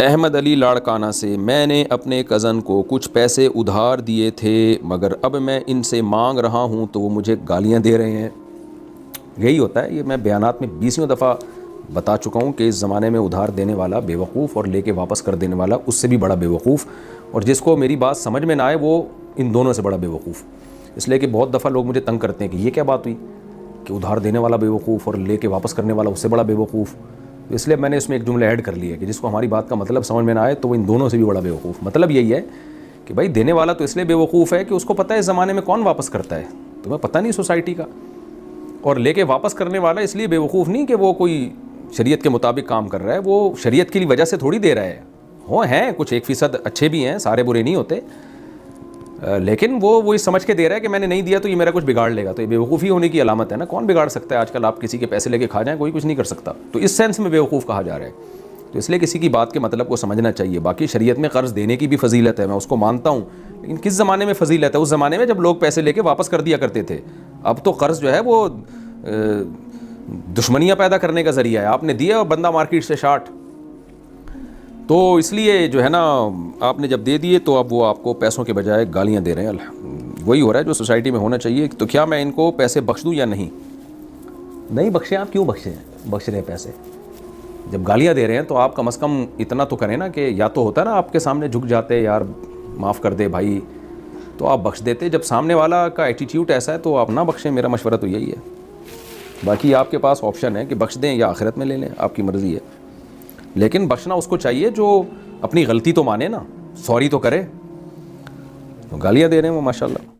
احمد علی لاڑکانہ سے، میں نے اپنے کزن کو کچھ پیسے ادھار دیے تھے مگر اب میں ان سے مانگ رہا ہوں تو وہ مجھے گالیاں دے رہے ہیں۔ یہی ہوتا ہے، یہ میں بیانات میں 20ویں دفعہ بتا چکا ہوں کہ اس زمانے میں ادھار دینے والا بیوقوف اور لے کے واپس کر دینے والا اس سے بھی بڑا بیوقوف، اور جس کو میری بات سمجھ میں نہ آئے وہ ان دونوں سے بڑا بیوقوف۔ اس لیے کہ بہت دفعہ لوگ مجھے تنگ کرتے ہیں کہ یہ کیا بات ہوئی کہ ادھار دینے والا بیوقوف اور لے کے واپس کرنے والا اس سے بڑا بیوقوف۔ اس لیے میں نے اس میں ایک جملہ ایڈ کر لیا کہ جس کو ہماری بات کا مطلب سمجھ میں نہ آئے تو وہ ان دونوں سے بھی بڑا بیوقوف۔ مطلب یہی ہے کہ بھائی دینے والا تو اس لیے بیوقوف ہے کہ اس کو پتہ ہے اس زمانے میں کون واپس کرتا ہے، تمہیں پتہ نہیں سوسائٹی کا، اور لے کے واپس کرنے والا اس لیے بیوقوف نہیں کہ وہ کوئی شریعت کے مطابق کام کر رہا ہے، وہ شریعت کی وجہ سے تھوڑی دے رہا ہے۔ ہیں کچھ 1% اچھے بھی ہیں، سارے برے نہیں ہوتے، لیکن وہ سمجھ کے دے رہا ہے کہ میں نے نہیں دیا تو یہ میرا کچھ بگاڑ لے گا، تو یہ بیوقوفی ہونے کی علامت ہے نا۔ کون بگاڑ سکتا ہے؟ آج کل آپ کسی کے پیسے لے کے کھا جائیں، کوئی کچھ نہیں کر سکتا، تو اس سینس میں بیوقوف کہا جا رہا ہے۔ تو اس لیے کسی کی بات کے مطلب کو سمجھنا چاہیے۔ باقی شریعت میں قرض دینے کی بھی فضیلت ہے، میں اس کو مانتا ہوں، لیکن کس زمانے میں فضیلت ہے؟ اس زمانے میں جب لوگ پیسے لے کے واپس کر دیا کرتے تھے۔ اب تو قرض جو ہے وہ دشمنیاں پیدا کرنے کا ذریعہ ہے، آپ نے دیا اور بندہ مارکیٹ سے شارٹ، تو اس لیے جو ہے نا آپ نے جب دے دیے تو اب وہ آپ کو پیسوں کے بجائے گالیاں دے رہے ہیں۔ وہی ہو رہا ہے جو سوسائٹی میں ہونا چاہیے۔ تو کیا میں ان کو پیسے بخش دوں یا نہیں؟ نہیں بخشیں، آپ کیوں بخش رہے ہیں پیسے؟ جب گالیاں دے رہے ہیں تو آپ کم از کم اتنا تو کریں نا کہ یا تو ہوتا نا آپ کے سامنے جھک جاتے، یار معاف کر دے بھائی، تو آپ بخش دیتے۔ جب سامنے والا کا ایٹیٹیوڈ ایسا ہے تو آپ نہ بخشیں، میرا مشورہ تو یہی ہے۔ باقی آپ کے پاس آپشن ہے کہ بخش دیں یا آخرت میں لے لیں، آپ کی مرضی ہے، لیکن بخشنا اس کو چاہیے جو اپنی غلطی تو مانے نا، سوری تو کرے۔ تو گالیاں دے رہے ہیں وہ ماشاءاللہ۔